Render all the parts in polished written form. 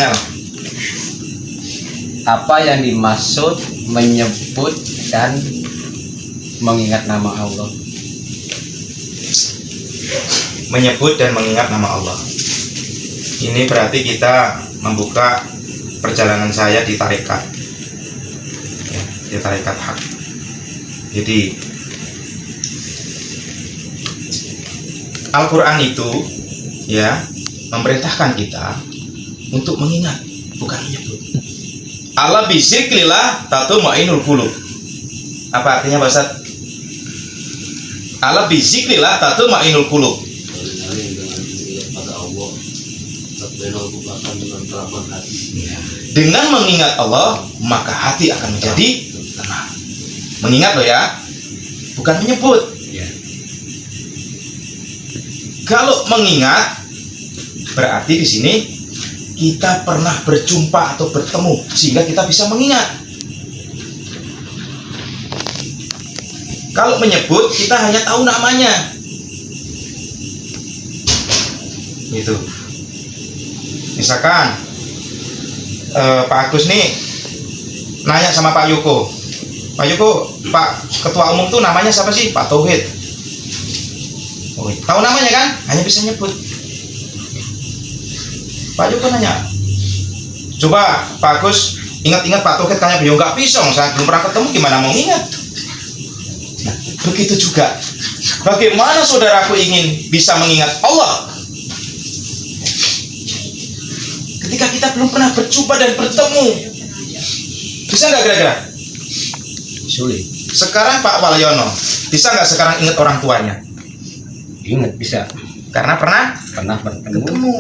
Mel, Apa yang dimaksud menyebut dan mengingat nama Allah? menyebut dan mengingat nama Allah. Ini berarti kita membuka perjalanan saya di tarekat, ya, di tarekat hak. Jadi Al-Quran itu ya memerintahkan kita untuk mengingat, bukan menyebut. Allah bizikrillah tatma'innul qulub. Apa artinya Pak Ustaz? Allah bizikrillah tatma'innul qulub. Dengan mengingat Allah, maka hati akan menjadi tenang. Mengingat loh ya, bukan menyebut. Kalau mengingat, berarti di sini kita pernah berjumpa atau bertemu sehingga kita bisa mengingat. Kalau menyebut, kita hanya tahu namanya. Gitu. Misalkan Pak Agus nih nanya sama Pak Yuko, Pak Yuko, Pak Ketua Umum tuh namanya siapa sih? Pak Tauhid. Oh, tahu namanya kan? Hanya bisa nyebut. Pak Yuko nanya, coba Pak Agus ingat-ingat Pak Tauhid tanya beliau, nggak bisa, saya belum pernah ketemu, gimana mau ingat? Nah, begitu juga. Bagaimana saudaraku ingin bisa mengingat Allah? Ketika kita belum pernah berjumpa dan bertemu, bisa nggak kira-kira? Sulit. Sekarang Pak Walyono, bisa nggak sekarang ingat orang tuanya? Ingat bisa. Karena pernah Bertemu. ketemu.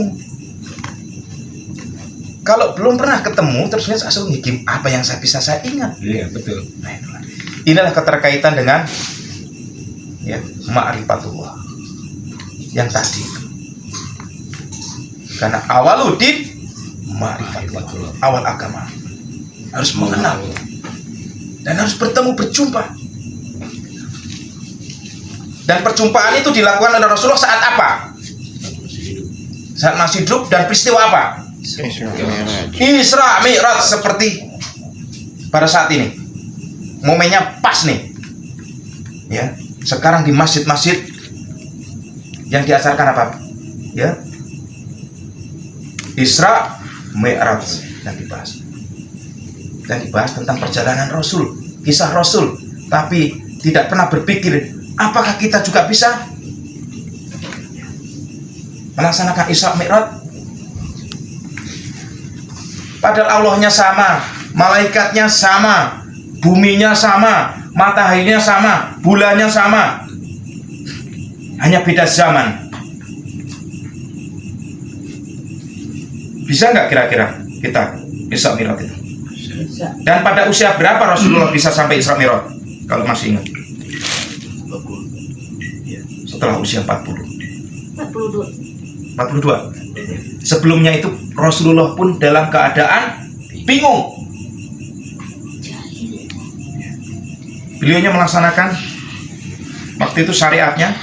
Kalau belum pernah ketemu, terus asal ngikim apa yang saya ingat? Iya betul. Nah, inilah keterkaitan dengan ya ma'rifatullah yang tadi. Karena awaludin ma'rifatullah, awal agama harus mengenal dan harus bertemu, berjumpa. Dan perjumpaan itu dilakukan oleh Rasulullah saat apa? Saat masih hidup. Dan peristiwa apa? Isra Mi'raj, seperti pada saat ini. Momennya pas nih. Ya, sekarang di masjid-masjid yang diajarkan apa? Ya, Isra Mi'raj yang dibahas. Dan dibahas tentang perjalanan Rasul, kisah Rasul. Tapi tidak pernah berpikir, apakah kita juga bisa melaksanakan Isra Mi'raj? Padahal Allahnya sama, malaikatnya sama, buminya sama, mataharinya sama, bulannya sama. Hanya beda zaman. Bisa nggak kira-kira kita Isra Mi'raj itu? Dan pada usia berapa Rasulullah bisa sampai Isra Mi'raj? Kalau masih ingat. Setelah usia 42. Sebelumnya itu Rasulullah pun dalam keadaan bingung. Beliaunya melaksanakan waktu itu syariatnya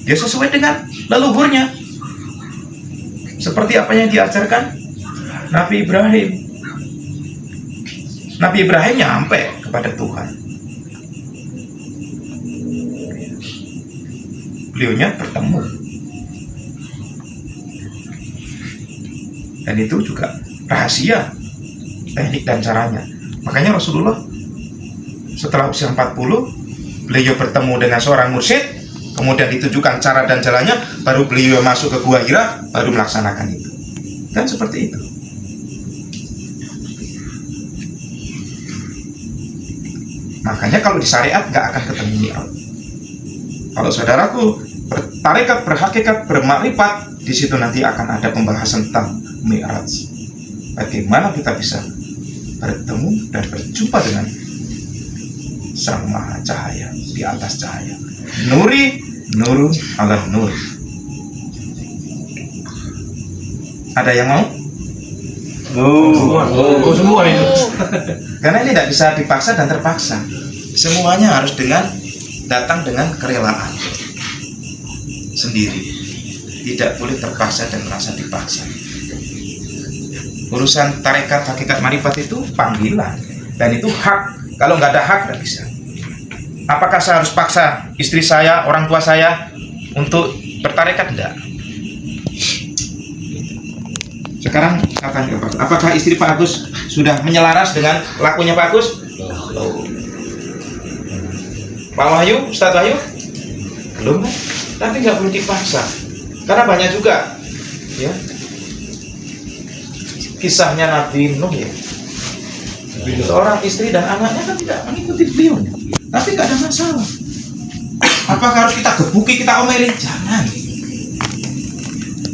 dia sesuai dengan leluhurnya, seperti apa yang diajarkan Nabi Ibrahim. Nabi Ibrahim nyampe kepada Tuhan. Beliaunya bertemu. Dan itu juga rahasia teknik dan caranya. Makanya Rasulullah setelah usia 40, beliau bertemu dengan seorang mursyid, kemudian ditunjukkan cara dan jalannya, baru beliau masuk ke Gua Hira, baru melaksanakan itu. Dan seperti itu. Makanya kalau di syariat nggak akan ketemu Mi'raj. Kalau saudaraku bertarekat, berhakikat, bermakrifat, di situ nanti akan ada pembahasan tentang Mi'raj. Bagaimana kita bisa bertemu dan berjumpa dengan Sang Maha Cahaya di atas cahaya. Nuri, nurun ala nur. Ada yang mau? Semua itu. Karena ini tidak bisa dipaksa dan terpaksa. Semuanya harus datang dengan kerelaan sendiri. Tidak boleh terpaksa dan merasa dipaksa. Urusan tarekat hakikat marifat itu panggilan, dan itu hak. Kalau nggak ada hak nggak bisa. Apakah saya harus paksa istri saya, orang tua saya untuk bertarekat? Enggak. Sekarang katanya Pak, apakah istri Pak Agus sudah menyelaras dengan lakunya Pak Agus? Pak Wahyu, Ustadz Wahyu? Belum kan? Tapi nggak perlu dipaksa, karena banyak juga ya kisahnya Nabi Nuh ya. Seorang istri dan anaknya kan tidak mengikuti beliau, tapi nggak ada masalah. Apakah harus kita gebuki, kita omelin? Jangan,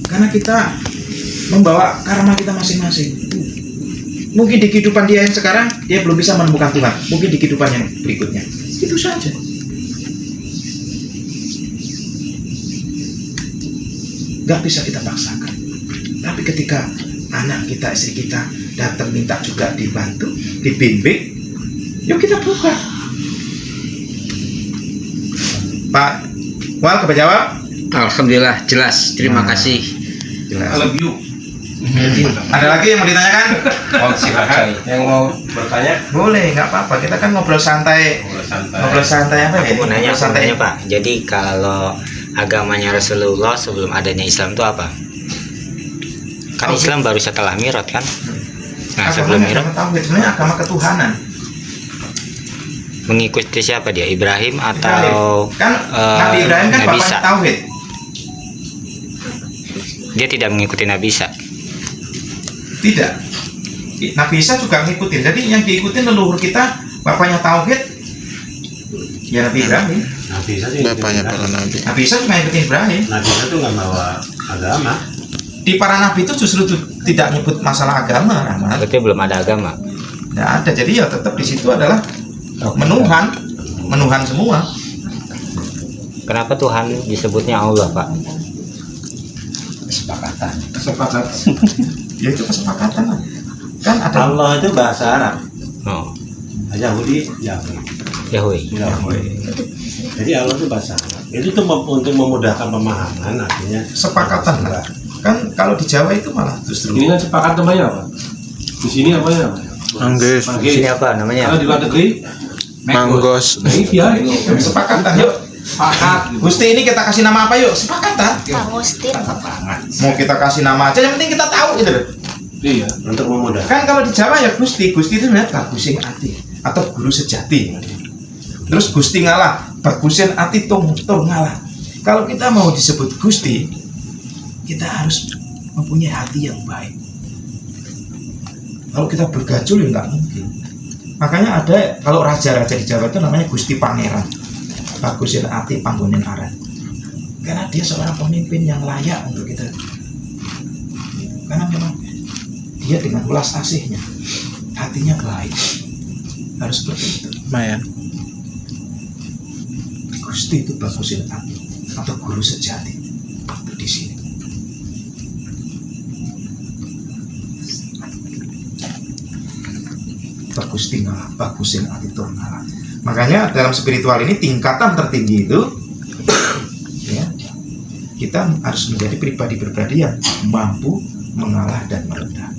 karena kita membawa karma kita masing-masing. Mungkin di kehidupan dia yang sekarang dia belum bisa menemukan Tuhan, mungkin di kehidupan yang berikutnya. Itu saja. Gak bisa kita paksakan. Tapi ketika anak kita, istri kita datang minta juga dibantu, dibimbing, yuk kita buka. Pak Wal, kejawab? Alhamdulillah jelas. Terima kasih. Jelas. I love you. Ada lagi yang mau ditanyakan? Oh, silakan. Yang mau Bertanya? Boleh, nggak apa-apa. Kita kan ngobrol santai. Ngobrol santai apa ya? Aku mau nanya, Ngobrol santai. Pak. Jadi kalau agamanya Rasulullah sebelum adanya Islam itu apa? Kan Tauhid. Islam baru setelah Mi'raj kan? Nah, Agamanya sebelum Mi'raj agama tauhid, sebenarnya agama ketuhanan. mengikuti siapa dia? Ibrahim atau Kan Nabi Ibrahim kan Nabi bapaknya Isa? tauhid. Dia tidak mengikuti Nabi Isa. Tidak. Nabi Isa juga ngikutin. Jadi yang diikutin leluhur kita bapaknya tauhid ya Nabi Ibrahim. Nabi Isa sih Bapaknya para nabi. Nabi Isa cuma ngikutin Ibrahim. Nabi Isa tuh nggak bawa agama. Di para nabi itu justru tidak nyebut masalah agama, Rahmat. Berarti belum ada agama. Nggak ada. Jadi ya tetap di situ adalah menuhan semua. Kenapa Tuhan disebutnya Allah, Pak? kesepakatan. Kesepakatan. Ya itu kesepakatan lah. Kan ada Allah itu bahasa Arab. Oh, Yahudi, Yahweh. Yahweh. Jadi Allah itu bahasa Arab. Itu tuh untuk memudahkan pemahaman, artinya kesepakatan lah. Kan kalau di Jawa itu malah justru Ini kan sepakat namanya apa? Di sini namanya apa? Manggis, Di sini apa namanya? Kalau di luar negeri, manggos. nah ini dia ini kesepakatan. Yuk, sepakat. Gusti ini kita kasih nama apa yuk? Sepakatan. Pak Mustin. Mau kita kasih nama aja, yang penting kita tahu gitu loh. Iya. untuk memudahkan. Kan kalau di Jawa ya Gusti itu sebenarnya bagusing ati atau guru sejati. Terus Gusti ngalah, bagusin ati tur ngalah. Kalau kita mau disebut Gusti, kita harus mempunyai hati yang baik. Kalau kita bergajul ya nggak mungkin. Makanya ada kalau raja-raja di Jawa itu namanya Gusti Pangeran, bagusin ati panggonen aran. Karena dia seorang pemimpin yang layak untuk kita. Karena memang dia dengan welas asihnya, hatinya baik, harus seperti itu. Lumayan. Gusti itu bagusin hati atau guru sejati di sini. Bagusti ngalah, bagusin hati tur ngalah. Makanya dalam spiritual ini tingkatan tertinggi itu, ya, kita harus menjadi pribadi-pribadi yang mampu mengalah dan merendah.